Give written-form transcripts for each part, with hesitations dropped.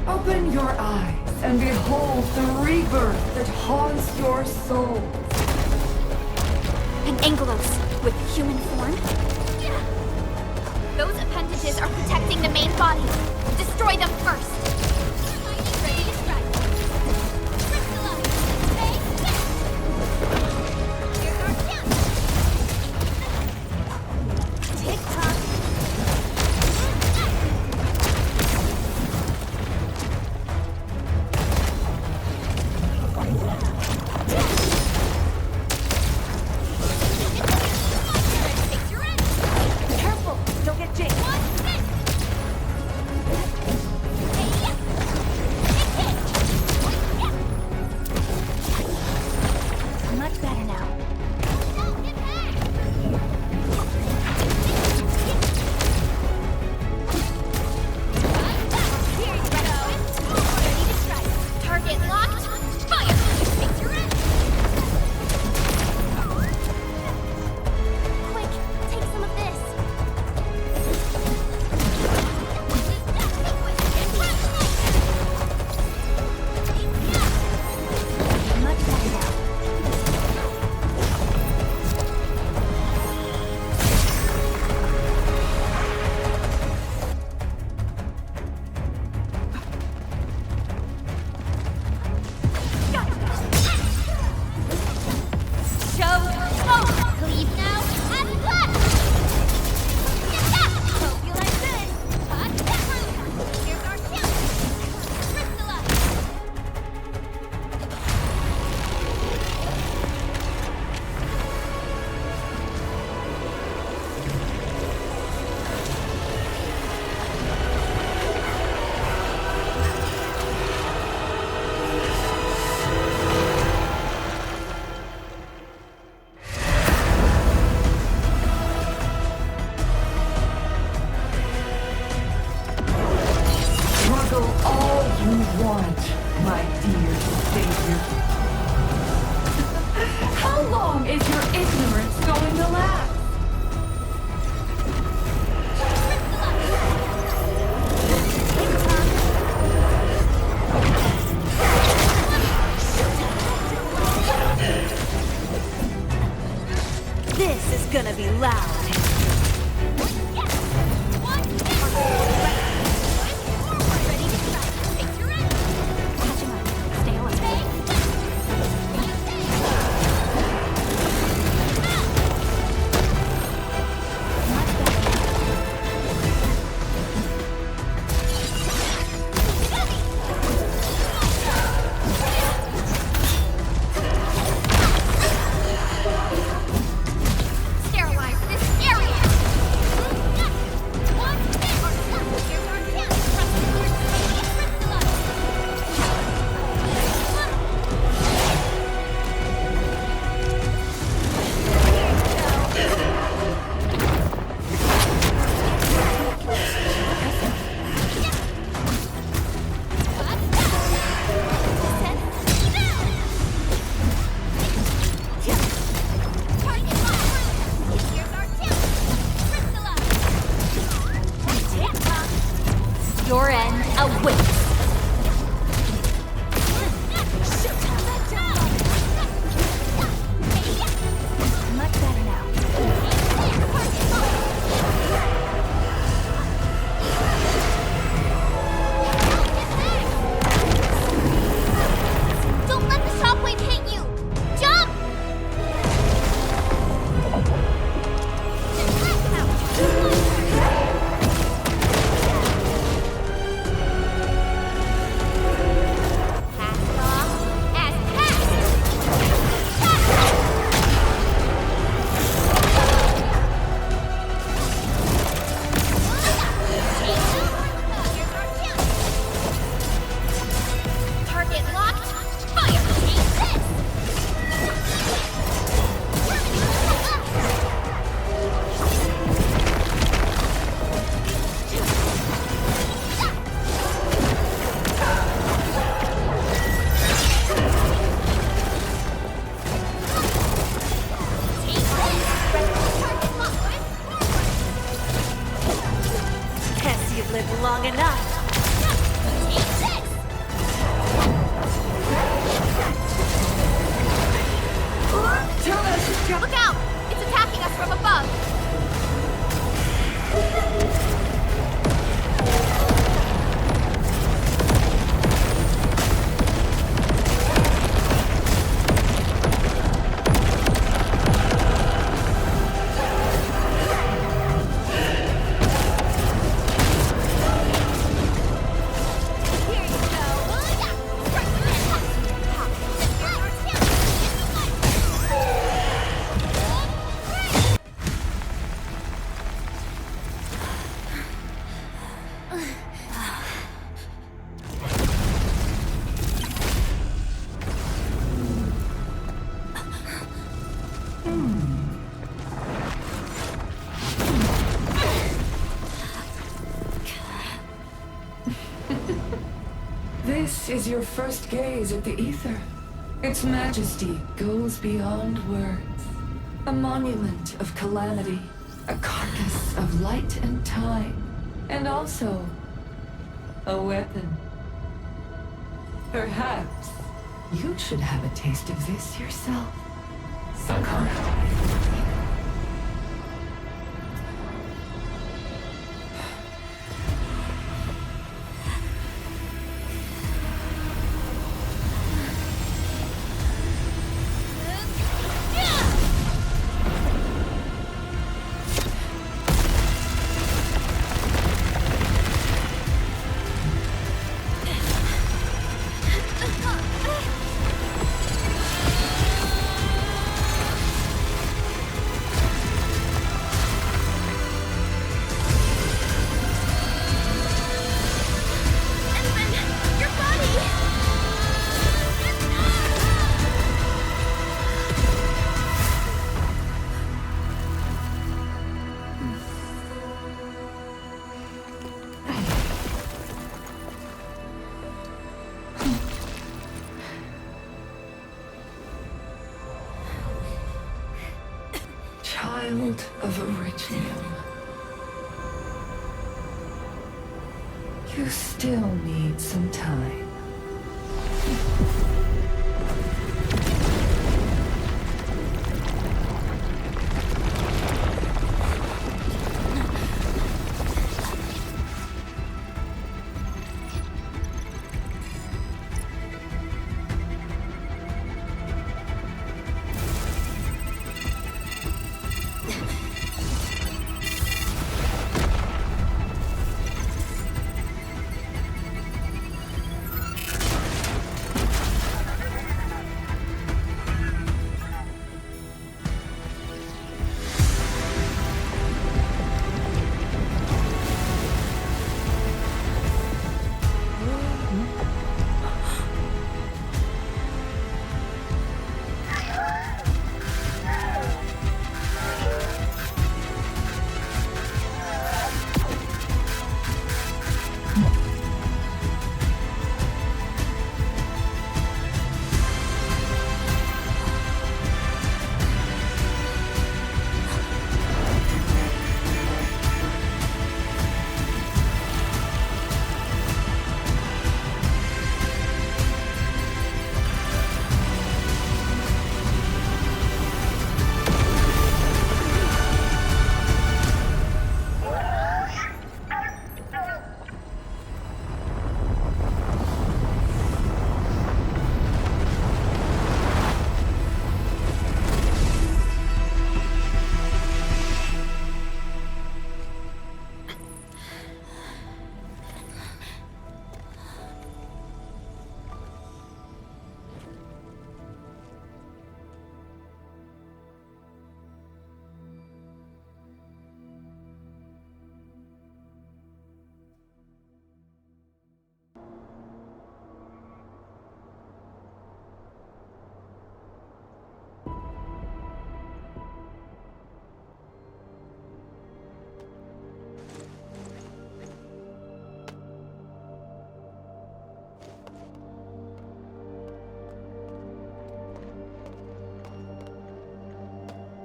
Open your eyes and behold the rebirth that haunts your soul. An Angelos with human form? Those appendages are protecting the main body. Destroy them first. Ready to strike. Crystallize. Here's our chance. Tick-tock. Gonna be loud. This is your first gaze at the ether. Its majesty goes beyond words. A monument of calamity, a carcass of light and time, and also a weapon. Perhaps you should have a taste of this yourself, Sakana. Child of Originum. You still need some time.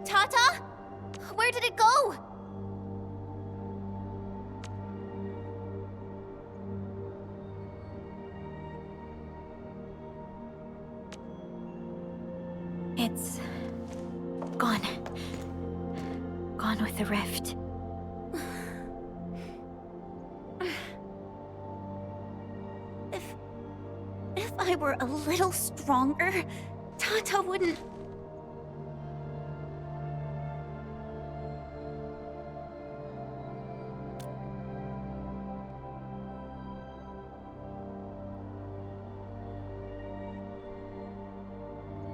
Tata? Where did it go? It's gone. Gone with the rift. If I were a little stronger, Tata wouldn't...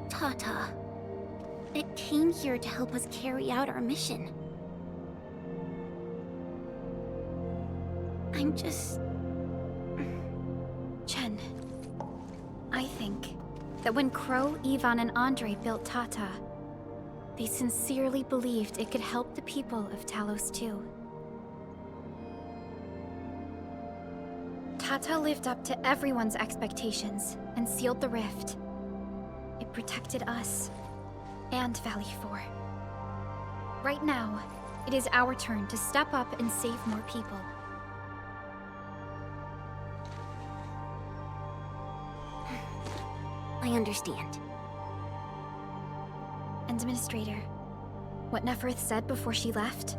Tata, it came here to help us carry out our mission. I'm just... Chen, I think that when Crow, Ivan, and Andre built Tata, they sincerely believed it could help the people of Talos too. Tata lived up to everyone's expectations and sealed the rift. It protected us and Valley 4. Right now, it is our turn to step up and save more people. I understand. Administrator, what Neferth said before she left?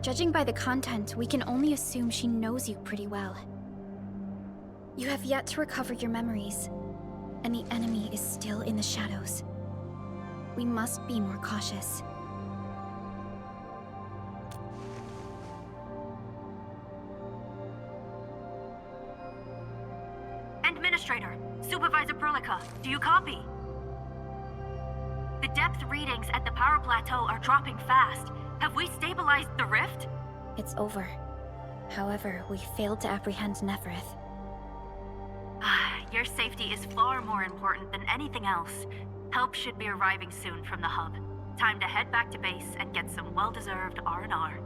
Judging by the content, we can only assume she knows you pretty well. You have yet to recover your memories, and the enemy is still in the shadows. We must be more cautious. Administrator, Supervisor Perlica, do you copy? The depth readings at the power plateau are dropping fast. Have we stabilized the rift? It's over. However, we failed to apprehend Neferth. Your safety is far more important than anything else. Help should be arriving soon from the hub. Time to head back to base and get some well-deserved R&R.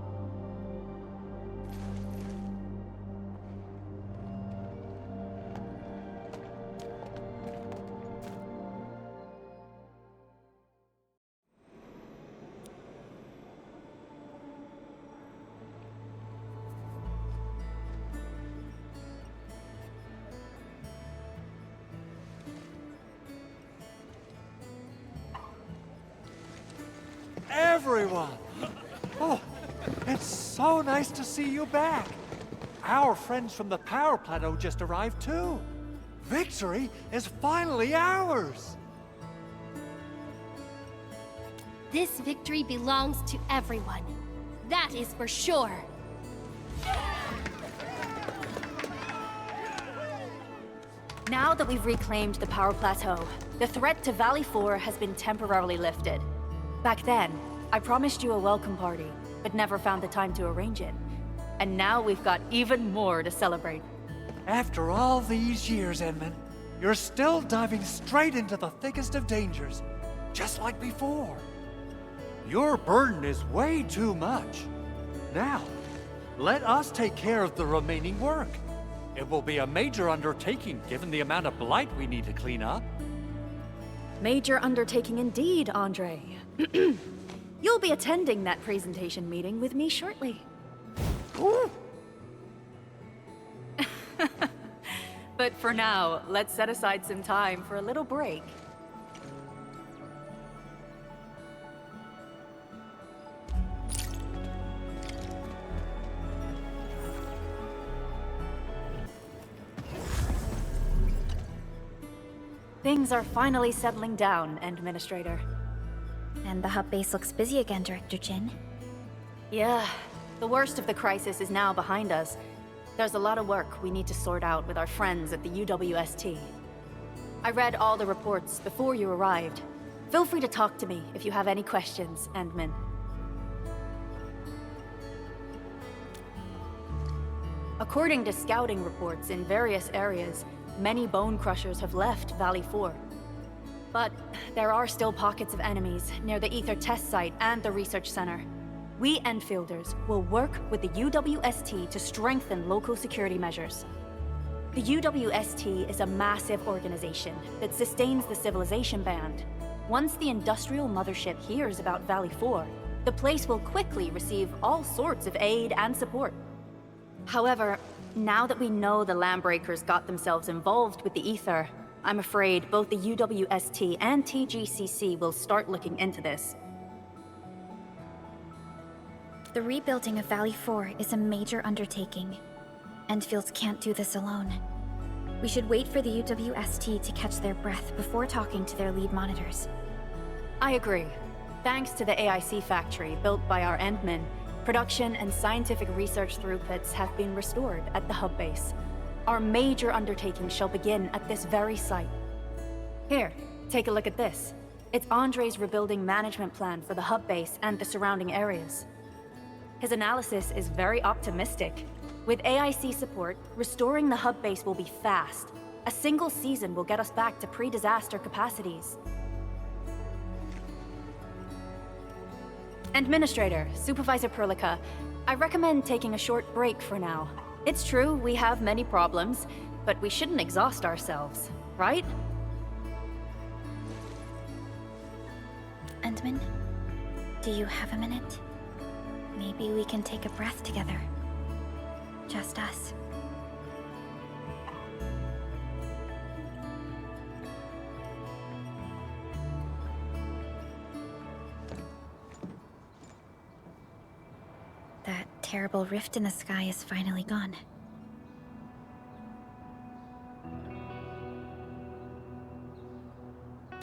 Everyone! Oh, it's so nice to see you back. Our friends from the power plateau just arrived too. Victory is finally ours! This victory belongs to everyone. That is for sure. Now that we've reclaimed the power plateau, the threat to Valley 4 has been temporarily lifted. Back then, I promised you a welcome party, but never found the time to arrange it. And now we've got even more to celebrate. After all these years, Edmund, you're still diving straight into the thickest of dangers, just like before. Your burden is way too much. Now, let us take care of the remaining work. It will be a major undertaking given the amount of blight we need to clean up. Major undertaking indeed, Andre. You'll be attending that presentation meeting with me shortly. Ooh. But for now, let's set aside some time for a little break. Things are finally settling down, Administrator. And the hub base looks busy again, Director Jin. Yeah, the worst of the crisis is now behind us. There's a lot of work we need to sort out with our friends at the UWST. I read all the reports before you arrived. Feel free to talk to me if you have any questions, Endman. According to scouting reports in various areas, many bone crushers have left Valley 4. But there are still pockets of enemies near the Ether test site and the research center. We Enfielders will work with the UWST to strengthen local security measures. The UWST is a massive organization that sustains the Civilization Band. Once the industrial mothership hears about Valley 4, the place will quickly receive all sorts of aid and support. However, now that we know the Landbreakers got themselves involved with the Ether, I'm afraid both the UWST and TGCC will start looking into this. The rebuilding of Valley 4 is a major undertaking. Endfields can't do this alone. We should wait for the UWST to catch their breath before talking to their lead monitors. I agree. Thanks to the AIC factory built by our Endmen, production and scientific research throughputs have been restored at the hub base. Our major undertaking shall begin at this very site. Here, take a look at this. It's Andre's rebuilding management plan for the hub base and the surrounding areas. His analysis is very optimistic. With AIC support, restoring the hub base will be fast. A single season will get us back to pre-disaster capacities. Administrator, Supervisor Perlica, I recommend taking a short break for now. It's true, we have many problems, but we shouldn't exhaust ourselves, right? Endman, do you have a minute? Maybe we can take a breath together. Just us. That terrible rift in the sky is finally gone.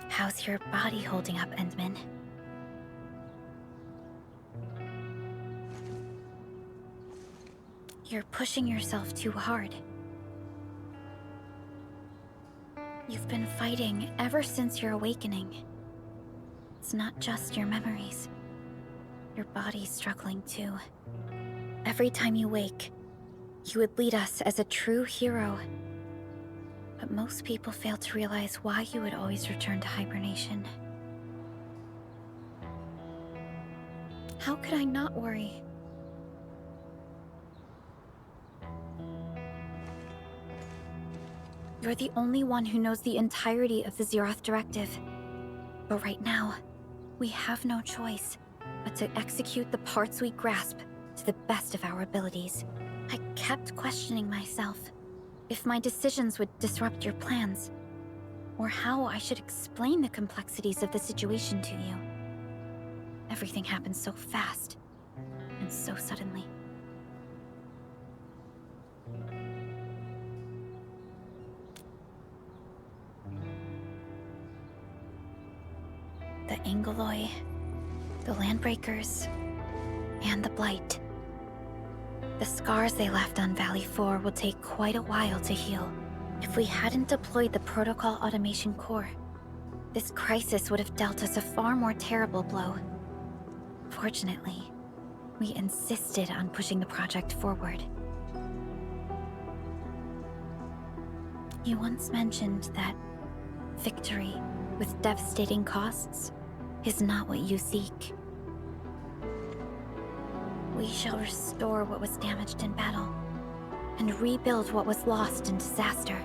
How's your body holding up, Endman? You're pushing yourself too hard. You've been fighting ever since your awakening. It's not just your memories. Your body's struggling too. Every time you wake, you would lead us as a true hero. But most people fail to realize why you would always return to hibernation. How could I not worry? You're the only one who knows the entirety of the Zeroth Directive. But right now, we have no choice but to execute the parts we grasp to the best of our abilities. I kept questioning myself if my decisions would disrupt your plans, or how I should explain the complexities of the situation to you. Everything happened so fast, and so suddenly. The Angeloi, the Landbreakers, and the Blight. The scars they left on Valley 4 will take quite a while to heal. If we hadn't deployed the Protocol Automation Core, this crisis would have dealt us a far more terrible blow. Fortunately, we insisted on pushing the project forward. You once mentioned that victory with devastating costs is not what you seek. We shall restore what was damaged in battle, and rebuild what was lost in disaster.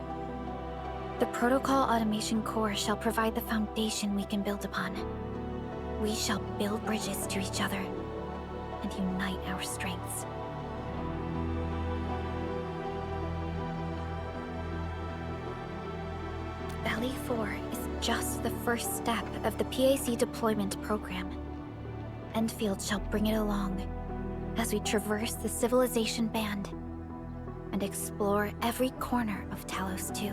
The Protocol Automation Core shall provide the foundation we can build upon. We shall build bridges to each other, and unite our strengths. Valley 4 is just the first step of the PAC deployment program. Endfield shall bring it along as we traverse the Civilization Band and explore every corner of Talos 2.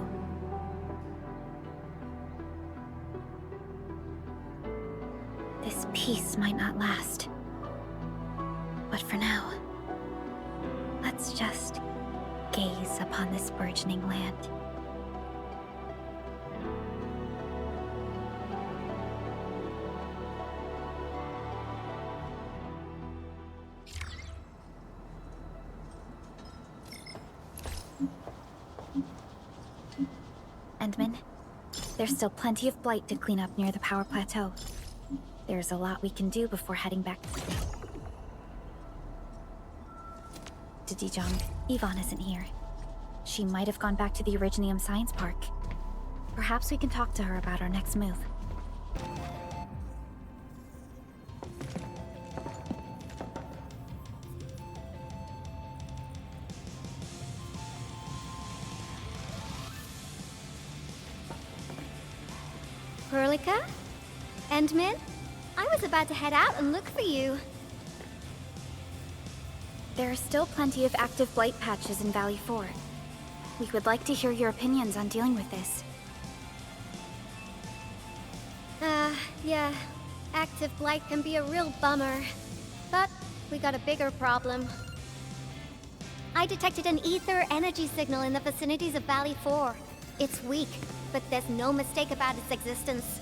This peace might not last, but for now, let's just gaze upon this burgeoning land. Endman, there's still plenty of blight to clean up near the power plateau. There's a lot we can do before heading back to Dijon. Yvonne isn't here. She might have gone back to the Originium Science Park. Perhaps we can talk to her about our next move. Perlica? Endman? I was about to head out and look for you. There are still plenty of active blight patches in Valley 4. We would like to hear your opinions on dealing with this. Yeah. Active blight can be a real bummer. But we got a bigger problem. I detected an ether energy signal in the vicinities of Valley 4. It's weak, but there's no mistake about its existence.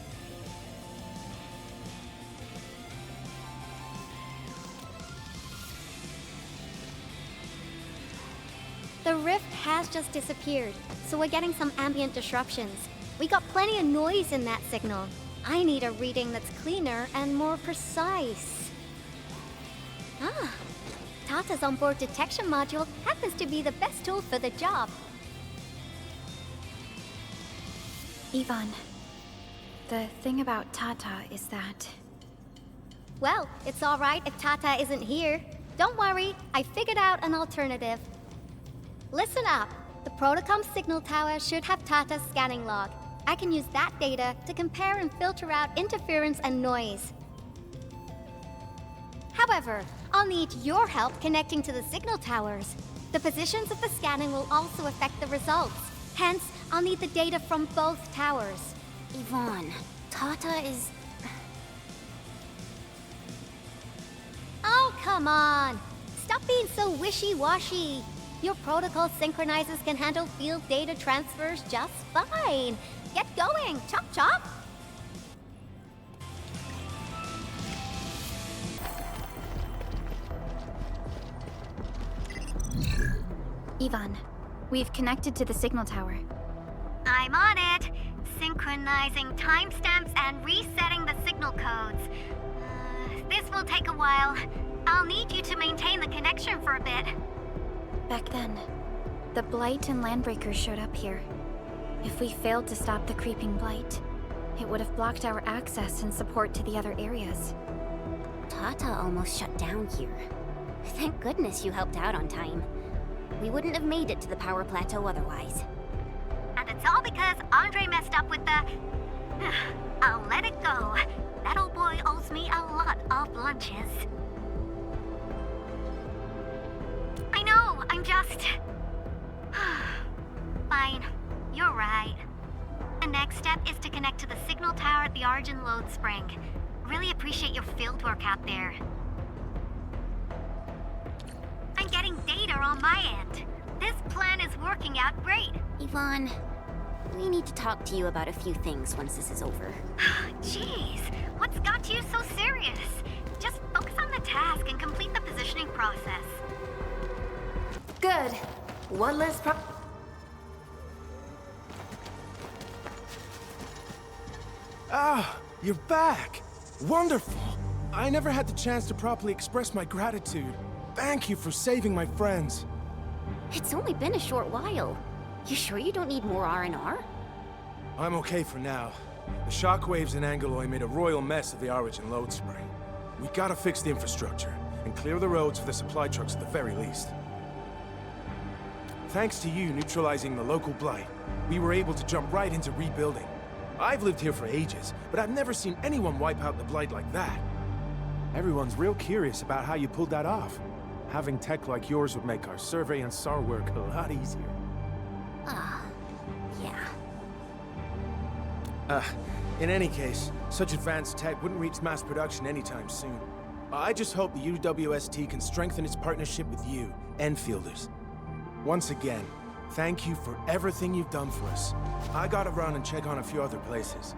The rift has just disappeared, so we're getting some ambient disruptions. We got plenty of noise in that signal. I need a reading that's cleaner and more precise. Tata's onboard detection module happens to be the best tool for the job. Yvonne, the thing about Tata is that... Well, it's alright if Tata isn't here. Don't worry, I figured out an alternative. Listen up. The Protocom signal tower should have Tata's scanning log. I can use that data to compare and filter out interference and noise. However, I'll need your help connecting to the signal towers. The positions of the scanning will also affect the results. Hence, I'll need the data from both towers. Yvonne, Tata is... Oh, come on! Stop being so wishy-washy. Your protocol synchronizers can handle field data transfers just fine. Get going, chop chop! Yvonne, we've connected to the signal tower. I'm on it. Synchronizing timestamps and resetting the signal codes. This will take a while. I'll need you to maintain the connection for a bit. Back then, the Blight and Landbreakers showed up here. If we failed to stop the creeping Blight, it would have blocked our access and support to the other areas. Tata almost shut down here. Thank goodness you helped out on time. We wouldn't have made it to the power plateau otherwise. And it's all because Andre messed up with the... I'll let it go. That old boy owes me a lot of lunches. I know, I'm just... Fine, you're right. The next step is to connect to the signal tower at the Origin Load Spring. Really appreciate your field work out there. I'm getting data on my end. This plan is working out great. Yvonne, we need to talk to you about a few things once this is over. Jeez, what's got you so serious? Just focus on the task and complete the positioning process. Good. One less Ah, you're back! Wonderful! I never had the chance to properly express my gratitude. Thank you for saving my friends. It's only been a short while. You sure you don't need more R&R? I'm okay for now. The shockwaves in Angeloy made a royal mess of the Origin Load Spring. We gotta fix the infrastructure, and clear the roads for the supply trucks at the very least. Thanks to you neutralizing the local blight, we were able to jump right into rebuilding. I've lived here for ages, but I've never seen anyone wipe out the blight like that. Everyone's real curious about how you pulled that off. Having tech like yours would make our survey and SAR work a lot easier. Yeah. In any case, such advanced tech wouldn't reach mass production anytime soon. I just hope the UWST can strengthen its partnership with you, Enfielders. Once again, thank you for everything you've done for us. I gotta run and check on a few other places.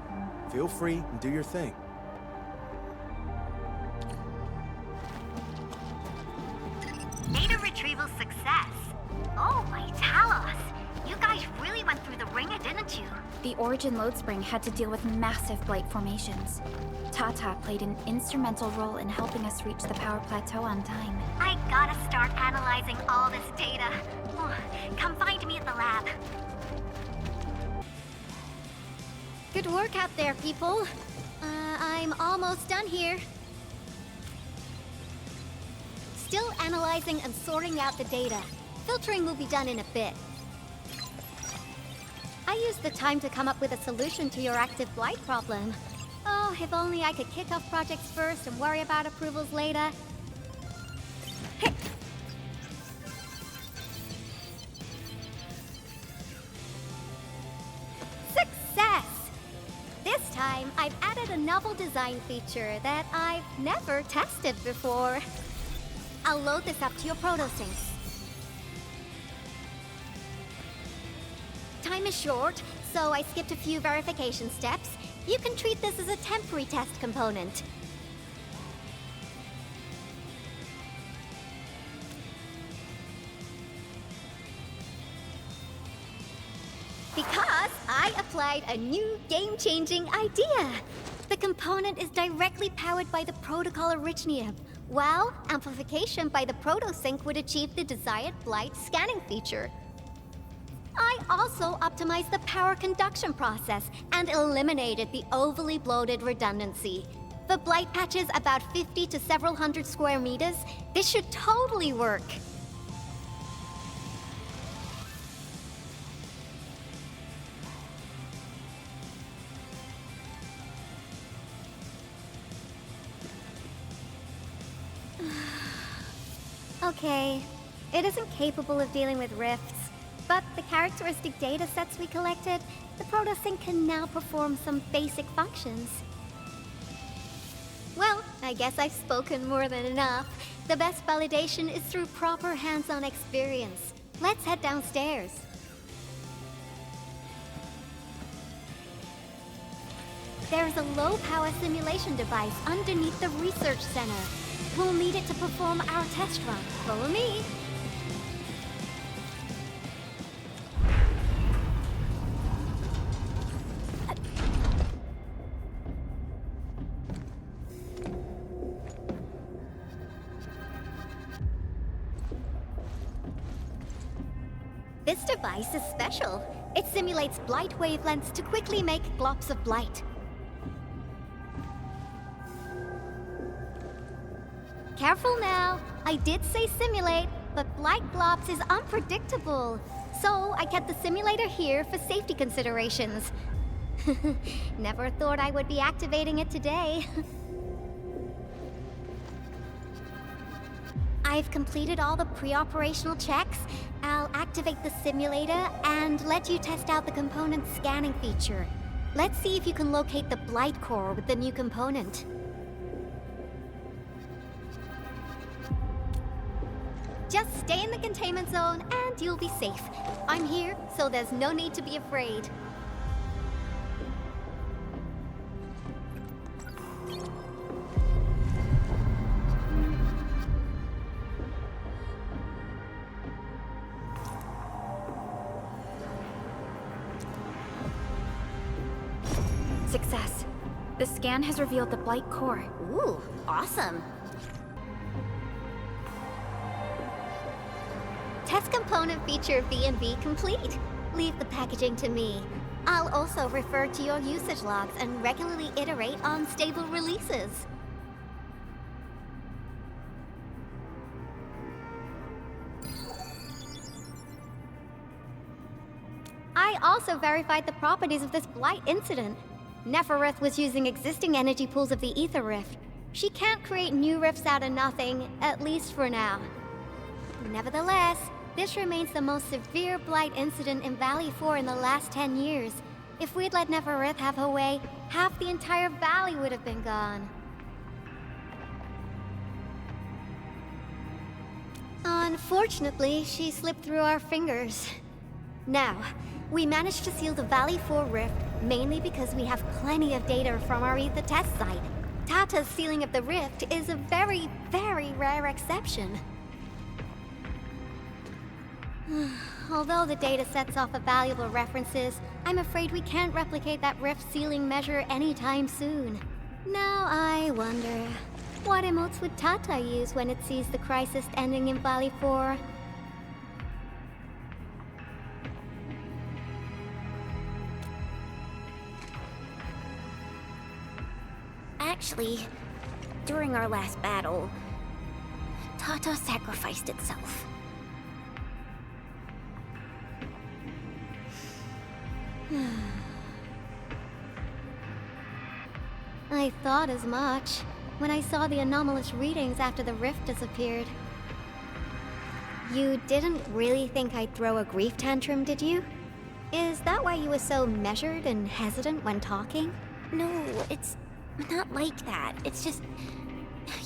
Feel free and do your thing. Data retrieval success. Oh my Talos! You guys really went through the ringer, didn't you? The Origin Load Spring had to deal with massive blight formations. Tata played an instrumental role in helping us reach the power plateau on time. I gotta start analyzing all this data. Oh, come find me at the lab. Good work out there, people. I'm almost done here. Still analyzing and sorting out the data. Filtering will be done in a bit. I used the time to come up with a solution to your active blight problem. Oh, if only I could kick off projects first and worry about approvals later. Hey. Success! This time, I've added a novel design feature that I've never tested before. I'll load this up to your protosyncs. Time is short, so I skipped a few verification steps. You can treat this as a temporary test component. Because I applied a new game-changing idea. The component is directly powered by the protocol Originium, Well, amplification by the proto-sync would achieve the desired blight scanning feature. I also optimized the power conduction process and eliminated the overly bloated redundancy. For blight patches about 50 to several hundred square meters, this should totally work. Okay, it isn't capable of dealing with rifts, but the characteristic data sets we collected, the proto-sync can now perform some basic functions. Well, I guess I've spoken more than enough. The best validation is through proper hands-on experience. Let's head downstairs. There's a low-power simulation device underneath the research center. We'll need it to perform our test run. Follow me. This device is special. It simulates blight wavelengths to quickly make glops of blight. Careful now. I did say simulate, but blight globs is unpredictable. So I kept the simulator here for safety considerations. Never thought I would be activating it today. I've completed all the pre-operational checks. I'll activate the simulator and let you test out the component scanning feature. Let's see if you can locate the blight core with the new component. Just stay in the containment zone and you'll be safe. I'm here, so there's no need to be afraid. Success. The scan has revealed the blight core. Ooh, awesome. Test component feature V&V complete. Leave the packaging to me. I'll also refer to your usage logs and regularly iterate on stable releases. I also verified the properties of this blight incident. Nefereth was using existing energy pools of the Ether Rift. She can't create new rifts out of nothing, at least for now. Nevertheless, this remains the most severe blight incident in Valley 4 in the last 10 years. If we'd let Nefereth have her way, half the entire valley would have been gone. Unfortunately, she slipped through our fingers. Now, we managed to seal the Valley 4 rift mainly because we have plenty of data from our Ether test site. Tata's sealing of the rift is a very, very rare exception. Although the data sets offer valuable references, I'm afraid we can't replicate that rift sealing measure anytime soon. Now I wonder, what emotes would Tata use when it sees the crisis ending in Valley 4? Actually, during our last battle, Tata sacrificed itself. I thought as much when I saw the anomalous readings after the rift disappeared. You didn't really think I'd throw a grief tantrum, did you? Is that why you were so measured and hesitant when talking? No, it's not like that. It's just...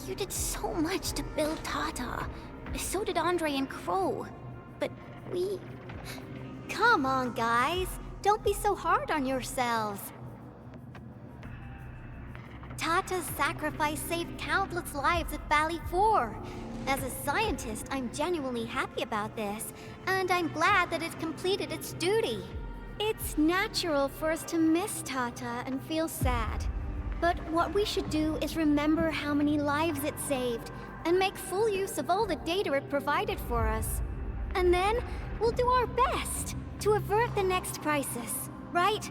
you did so much to build Tata. So did Andre and Crow. But we... Come on, guys. Don't be so hard on yourselves. Tata's sacrifice saved countless lives at Valley 4. As a scientist, I'm genuinely happy about this, and I'm glad that it completed its duty. It's natural for us to miss Tata and feel sad. But what we should do is remember how many lives it saved. and make full use of all the data it provided for us. And then, we'll do our best to avert the next crisis, right?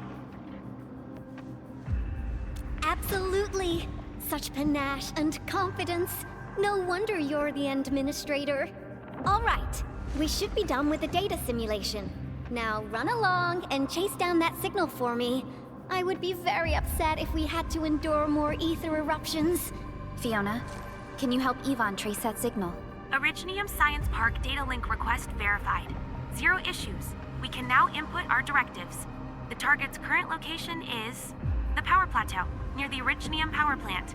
Absolutely. Such panache and confidence. No wonder you're the administrator. All right, we should be done with the data simulation. Now run along and chase down that signal for me. I would be very upset if we had to endure more ether eruptions. Fiona, can you help Yvonne trace that signal? Originium Science Park data link request verified. 0 issues. We can now input our directives. The target's current location is the power plateau, near the Originium power plant.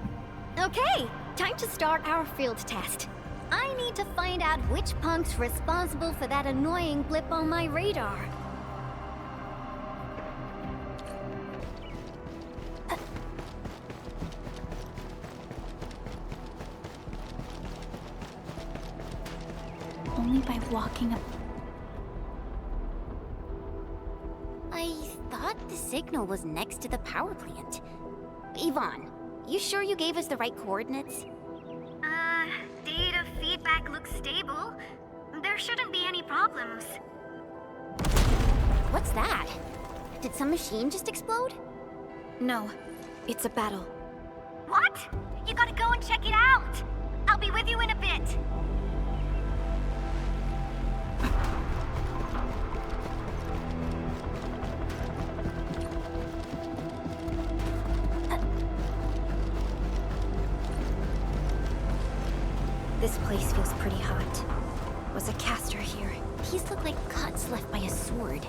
Okay, time to start our field test. I need to find out which punk's responsible for that annoying blip on my radar. Only by walking up. I thought the signal was next to the power plant. Yvonne, you sure you gave us the right coordinates? Data feedback looks stable. There shouldn't be any problems. What's that? Did some machine just explode? No, it's a battle. What? You gotta go and check it out! I'll be with you in a bit. This place feels pretty hot. Was a caster here? These look like cuts left by a sword.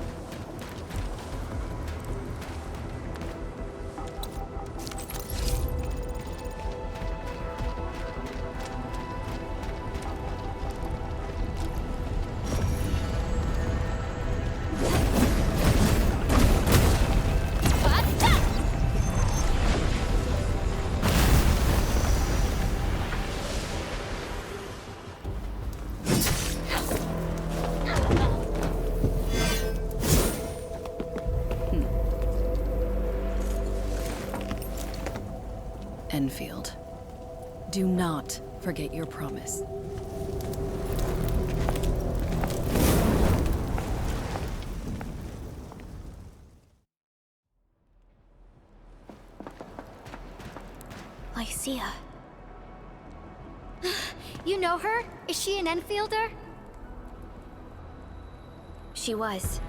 Enfield, do not forget your promise. Lycia. You know her? Is she an Enfielder? She was.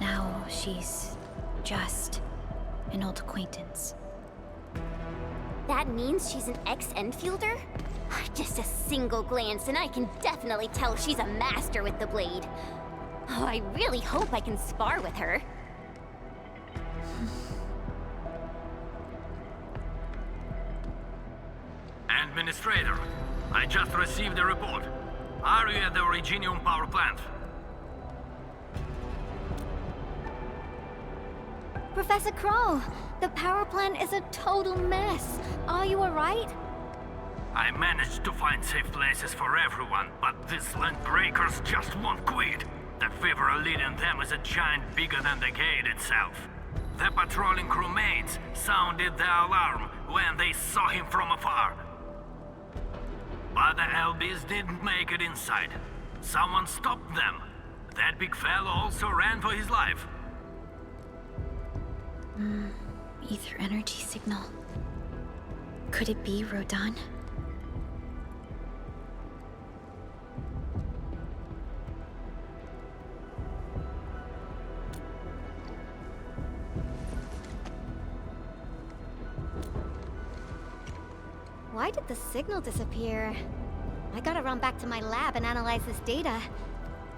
Now she's just an old acquaintance. That means she's an ex-Enfielder? Just a single glance and I can definitely tell she's a master with the blade. Oh, I really hope I can spar with her. Administrator, I just received a report. Are you at the Originium power plant? Professor Kroll, the power plant is a total mess. Are you alright? I managed to find safe places for everyone, but these landbreakers just won't quit. The fever leading them is a giant bigger than the gate itself. The patrolling crewmates sounded the alarm when they saw him from afar. But the LBs didn't make it inside. Someone stopped them. That big fellow also ran for his life. Ether energy signal. Could it be Rodan? Why did the signal disappear? I gotta run back to my lab and analyze this data.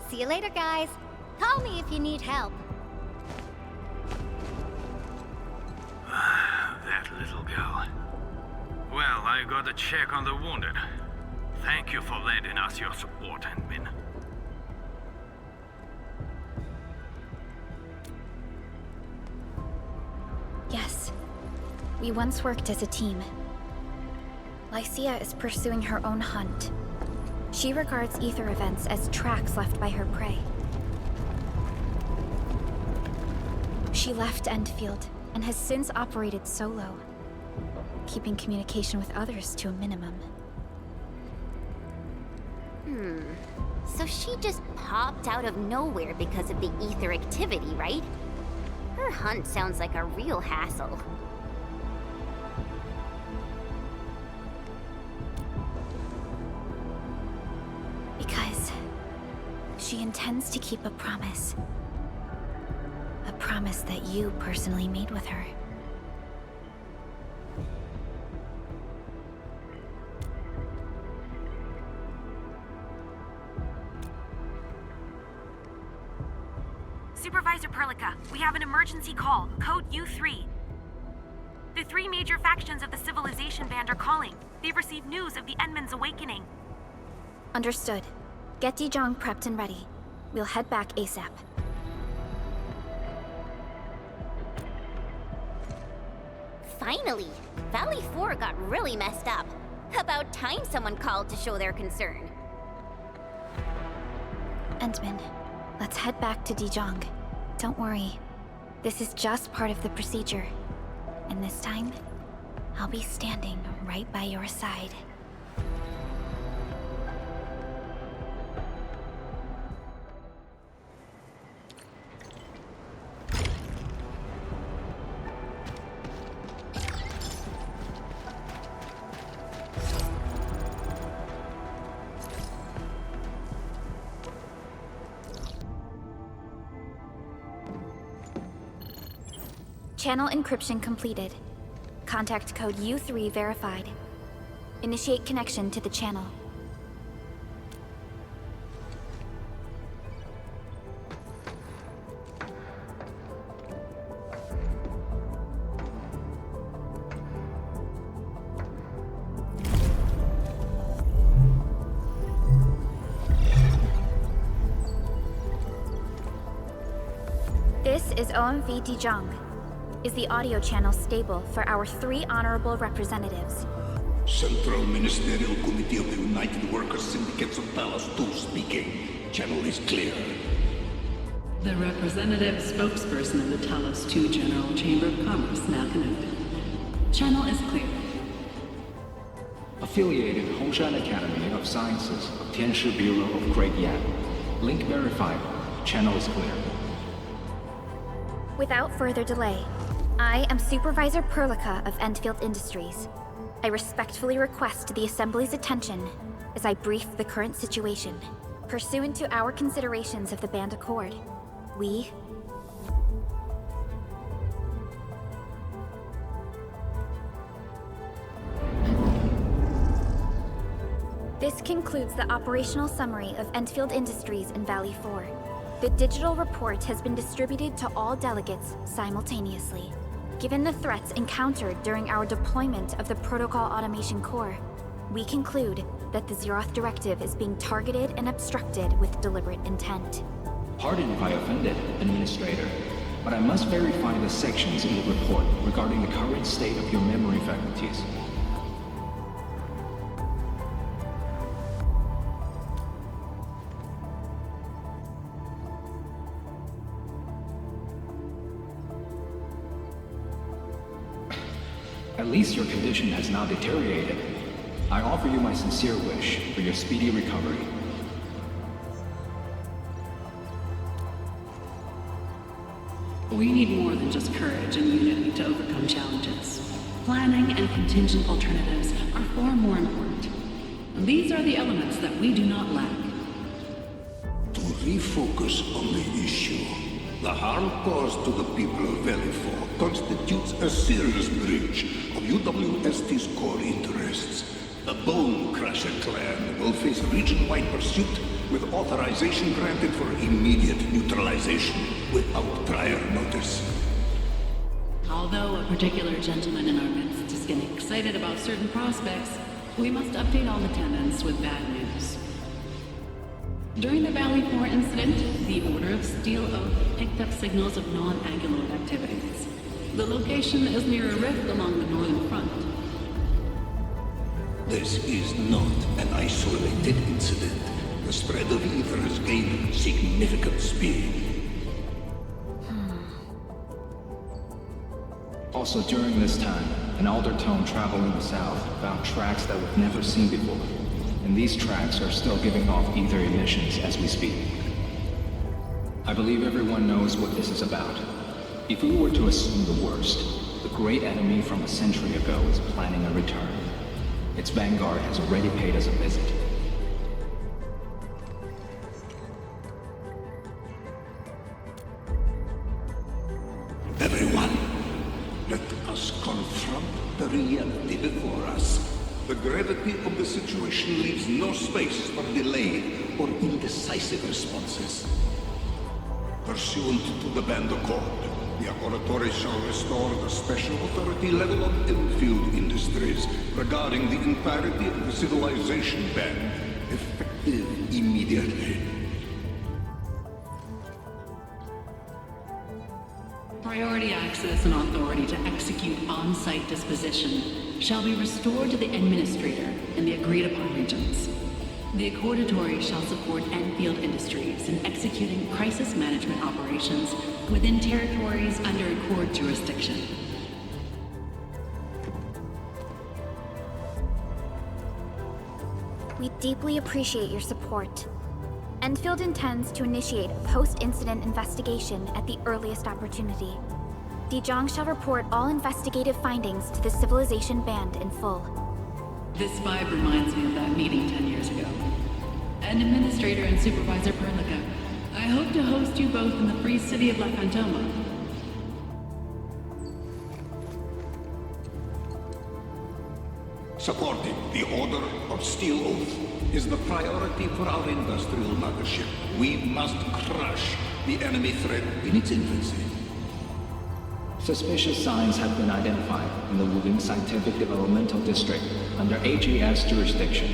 See you later, guys. Call me if you need help. That little girl. Well, I gotta check on the wounded. Thank you for lending us your support, Enmin. Yes. We once worked as a team. Lycia is pursuing her own hunt. She regards ether events as tracks left by her prey. She left Endfield and has since operated solo, keeping communication with others to a minimum. So she just popped out of nowhere because of the ether activity, right? Her hunt sounds like a real hassle. Because she intends to keep a promise. A promise that you personally made with her. Supervisor Perlica, we have an emergency call, code U3. The 3 major factions of the Civilization Band are calling. They've received news of the Endman's awakening. Understood. Get Dijong prepped and ready. We'll head back ASAP. Finally! Valley 4 got really messed up. About time someone called to show their concern. Endman, let's head back to Dijong. Don't worry. This is just part of the procedure. And this time, I'll be standing right by your side. Channel encryption completed. Contact code U3 verified. Initiate connection to the channel. This is OMV Dijong. Is the audio channel stable for our 3 honorable representatives? Central Ministerial Committee of the United Workers Syndicates of Talos 2 speaking. Channel is clear. The representative spokesperson of the Talos 2 General Chamber of Commerce now connected. Channel is clear. Affiliated Hongshan Academy of Sciences of Tianshi Bureau of Great Yan. Link verified. Channel is clear. Without further delay, I am Supervisor Perlica of Endfield Industries. I respectfully request the Assembly's attention as I brief the current situation. Pursuant to our considerations of the Band Accord, we... This concludes the operational summary of Endfield Industries in Valley 4. The digital report has been distributed to all delegates simultaneously. Given the threats encountered during our deployment of the Protocol Automation Core, we conclude that the Zeroth Directive is being targeted and obstructed with deliberate intent. Pardon if I offended, Administrator, but I must verify the sections in the report regarding the current state of your memory faculties. At least your condition has not deteriorated. I offer you my sincere wish for your speedy recovery. We need more than just courage and unity to overcome challenges. Planning and contingent alternatives are far more important. These are the elements that we do not lack. To refocus on the issue, the harm caused to the people of Valley 4 constitutes a serious breach of UWST's core interests. The Bone Crusher clan will face region-wide pursuit with authorization granted for immediate neutralization without prior notice. Although a particular gentleman in our midst is getting excited about certain prospects, we must update all attendants with bad news. During the Valley 4 incident, the Order of Steel Oath picked up signals of non-Anguloid activities. The location is near a rift along the northern front. This is not an isolated incident. The spread of ether has gained significant speed. Also during this time, an Aldertone traveling south found tracks that we've never seen before. and these tracks are still giving off ether emissions as we speak. I believe everyone knows what this is about. If we were to assume the worst, the great enemy from a century ago is planning a return. Its vanguard has already paid us a visit. Everyone, let us confront the reality before us. The gravity of the situation leaves no space for delay or indecisive responses. Pursuant to the Band Accord, the Authority shall restore the special authority level of Enfield Industries regarding the entirety of the civilization band, effective immediately. Priority access and authority to execute on-site disposition shall be restored to the Administrator in the agreed-upon regions. The Accordatory shall support Enfield Industries in executing crisis management operations within territories under Accord jurisdiction. We deeply appreciate your support. Enfield intends to initiate a post-incident investigation at the earliest opportunity. Dijong shall report all investigative findings to the Civilization Band in full. This vibe reminds me of that meeting 10 years ago. And Administrator and Supervisor Perlica, I hope to host you both in the free city of La Fantoma. Supporting the Order of Steel Oath is the priority for our industrial mothership. We must crush the enemy threat in its infancy. Suspicious signs have been identified in the Wuling Scientific Developmental District under AGS jurisdiction.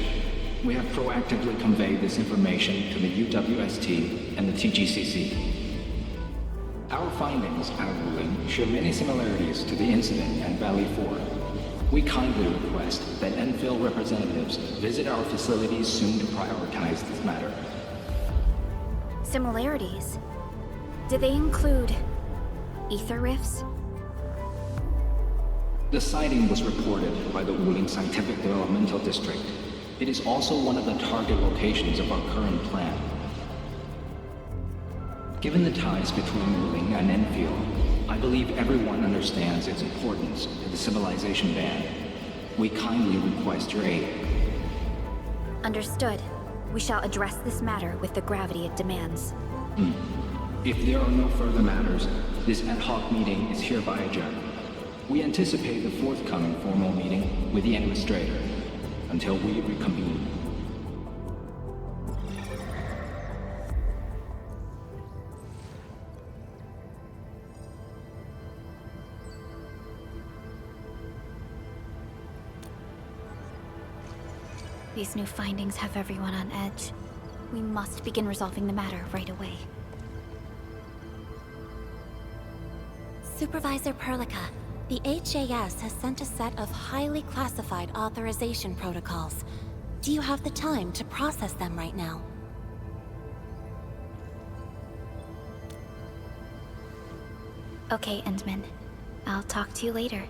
We have proactively conveyed this information to the UWST and the TGCC. Our findings at Wuling show many similarities to the incident at Valley 4. We kindly request that Enfield representatives visit our facilities soon to prioritize this matter. Similarities? Do they include ether rifts? The sighting was reported by the Wuling Scientific Developmental District. It is also one of the target locations of our current plan. Given the ties between Wuling and Enfield, I believe everyone understands its importance to the Civilization Band. We kindly request your aid. Understood. We shall address this matter with the gravity it demands. If there are no further matters, this ad hoc meeting is hereby adjourned. We anticipate the forthcoming formal meeting with the Administrator until we reconvene. These new findings have everyone on edge. We must begin resolving the matter right away. Supervisor Perlica, the HAS has sent a set of highly classified authorization protocols. Do you have the time to process them right now? Okay, Endman. I'll talk to you later.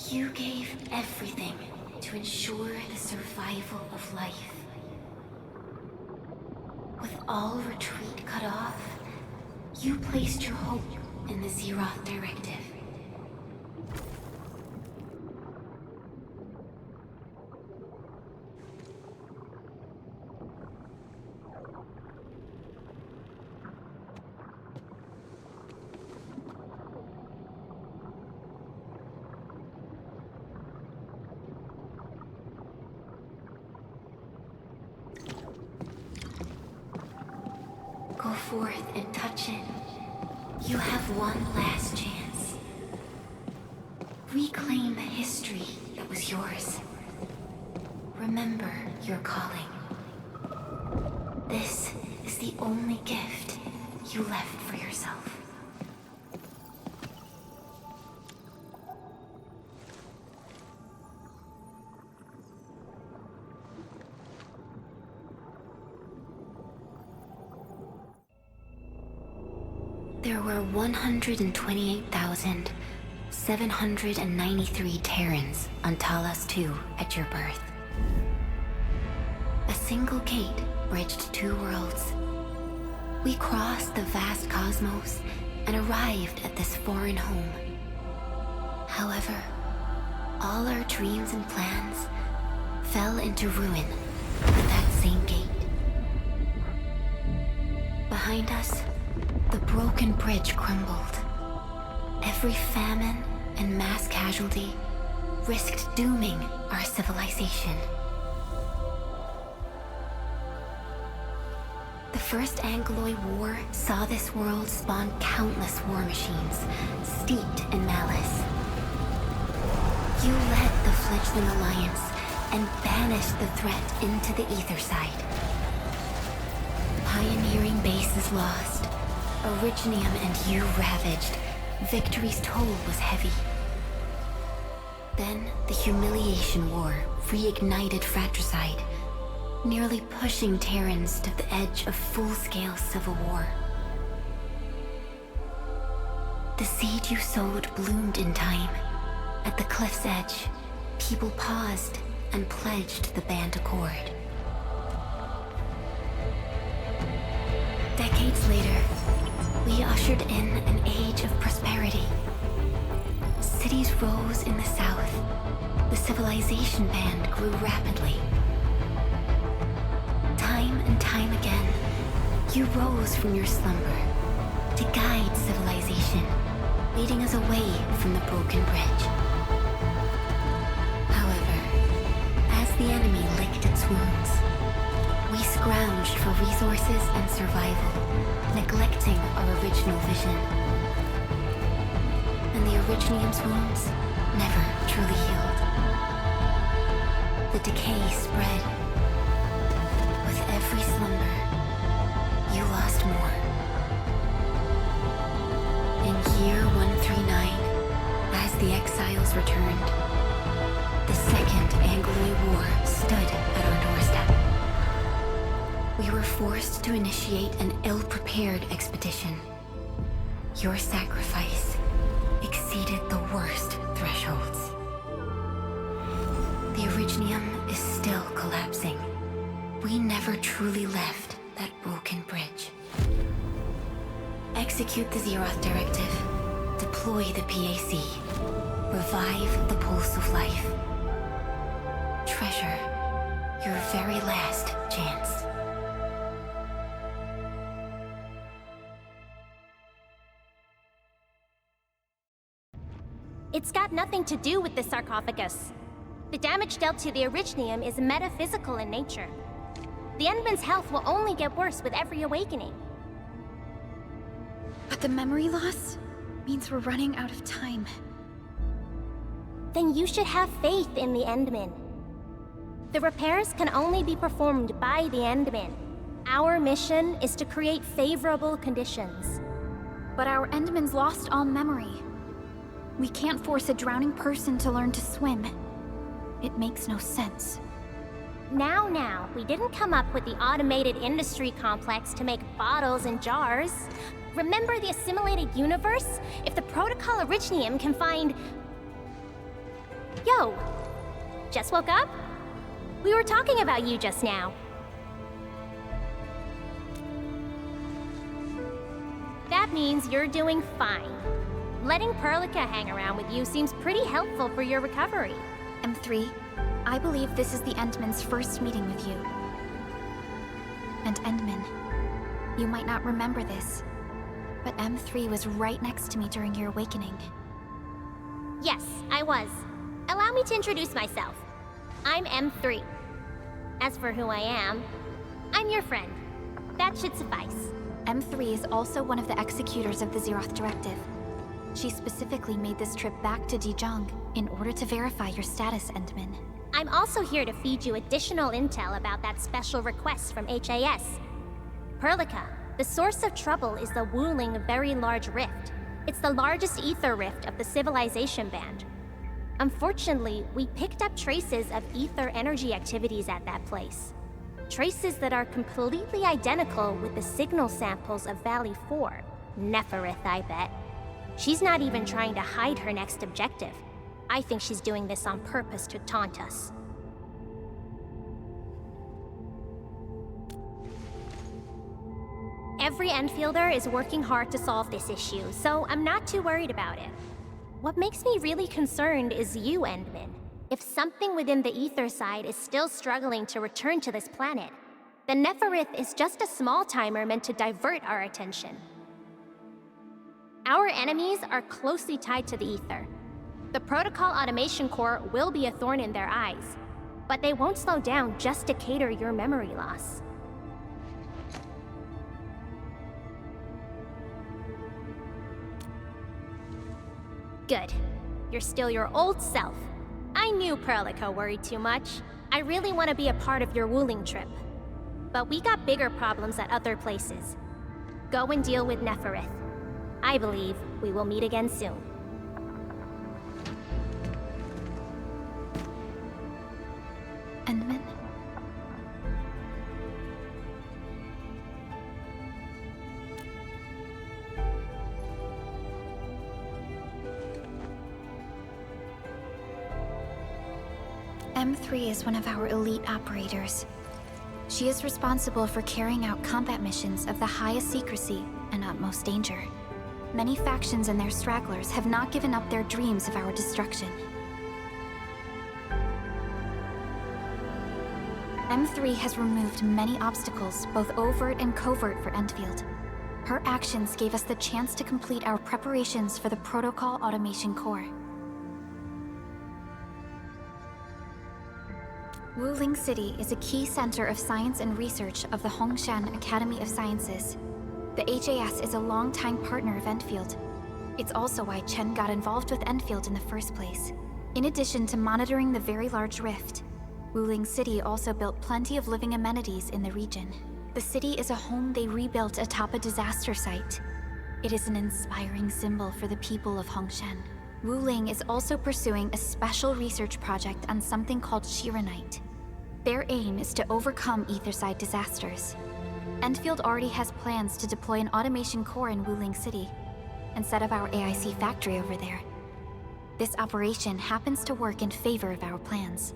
You gave everything to ensure the survival of life. all retreat cut off, you placed your hope in the Zeroth Directive. Go forth and touch it. You have one last chance. Reclaim the history that was yours. Remember your calling. This is the only gift you left for yourself. There were 128,793 Terrans on Talos 2 at your birth. A single gate bridged two worlds. We crossed the vast cosmos and arrived at this foreign home. However, all our dreams and plans fell into ruin at that same gate. Behind us, the broken bridge crumbled. Every famine and mass casualty risked dooming our civilization. The First Angloid War saw this world spawn countless war machines, steeped in malice. You led the fledgling alliance and banished the threat into the ether side. Pioneering bases lost, Originium and you ravaged. Victory's toll was heavy. Then the Humiliation War reignited fratricide, nearly pushing Terrans to the edge of full-scale civil war. The seed you sowed bloomed in time. At the cliff's edge, people paused and pledged the Band Accord. Decades later, we ushered in an age of prosperity. Cities rose in the south. The civilization band grew rapidly. Time and time again, you rose from your slumber to guide civilization, leading us away from the broken bridge. However, as the enemy licked its wounds, we scrounged for resources and survival, neglecting our original vision. And the Originium's wounds never truly healed. The decay spread. With every slumber, you lost more. In year 139, as the exiles returned, the Second Angloid War stood at our doorstep. We were forced to initiate an ill-prepared expedition. Your sacrifice exceeded the worst thresholds. The Originium is still collapsing. We never truly left that broken bridge. Execute the Zeroth Directive. Deploy the PAC. Revive the pulse of life. Treasure your very last chance. It's got nothing to do with the sarcophagus. The damage dealt to the Originium is metaphysical in nature. The Endman's health will only get worse with every awakening. But the memory loss means we're running out of time. Then you should have faith in the Endman. The repairs can only be performed by the Endman. Our mission is to create favorable conditions. But our Endman's lost all memory. We can't force a drowning person to learn to swim. It makes no sense. Now, we didn't come up with the automated industry complex to make bottles and jars. Remember the assimilated universe? If the Protocol Originium can find... Yo! Just woke up? We were talking about you just now. means you're doing fine. Letting Perlica hang around with you seems pretty helpful for your recovery. M3, I believe this is the Endman's first meeting with you. And Endman, you might not remember this, but M3 was right next to me during your awakening. Yes, I was. Allow me to introduce myself. I'm M3. As for who I am, I'm your friend. That should suffice. M3 is also one of the executors of the Zeroth Directive. She specifically made this trip back to Dijong in order to verify your status, Endman. I'm also here to feed you additional intel about that special request from HAS. Perlica, the source of trouble is the Wuling Very Large Rift. It's the largest ether rift of the Civilization Band. Unfortunately, we picked up traces of ether energy activities at that place. Traces that are completely identical with the signal samples of Valley 4. Neferith, I bet. She's not even trying to hide her next objective. I think she's doing this on purpose to taunt us. Every Enfielder is working hard to solve this issue, so I'm not too worried about it. What makes me really concerned is you, Endman. If something within the ether side is still struggling to return to this planet, the Neferith is just a small timer meant to divert our attention. Our enemies are closely tied to the ether. The Protocol Automation Core will be a thorn in their eyes, but they won't slow down just to cater your memory loss. Good. You're still your old self. I knew Perlica worried too much. I really want to be a part of your Wuling trip. But we got bigger problems at other places. Go and deal with Neferith. I believe we will meet again soon. Endman? M3 is one of our elite operators. She is responsible for carrying out combat missions of the highest secrecy and utmost danger. Many factions and their stragglers have not given up their dreams of our destruction. M3 has removed many obstacles, both overt and covert, for Endfield. Her actions gave us the chance to complete our preparations for the Protocol Automation Core. Wuling City is a key center of science and research of the Hongshan Academy of Sciences. The HAS is a longtime partner of Endfield. It's also why Chen got involved with Endfield in the first place. In addition to monitoring the Very Large Rift, Wuling City also built plenty of living amenities in the region. The city is a home they rebuilt atop a disaster site. It is an inspiring symbol for the people of Hongshan. Wuling is also pursuing a special research project on something called Shiranite. Their aim is to overcome Etherside disasters. Endfield already has plans to deploy an automation core in Wuling City and set up our AIC factory over there. This operation happens to work in favor of our plans.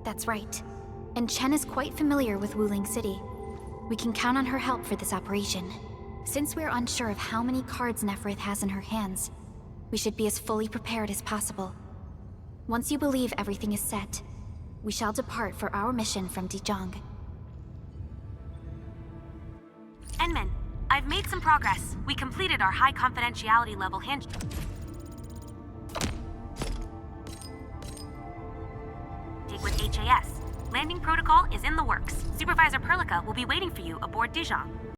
That's right. And Chen is quite familiar with Wuling City. We can count on her help for this operation. Since we're unsure of how many cards Neferith has in her hands, we should be as fully prepared as possible. Once you believe everything is set, we shall depart for our mission from Dijong. Endman, I've made some progress. We completed our high confidentiality level handshake with HAS. Landing protocol is in the works. Supervisor Perlica will be waiting for you aboard Dijong.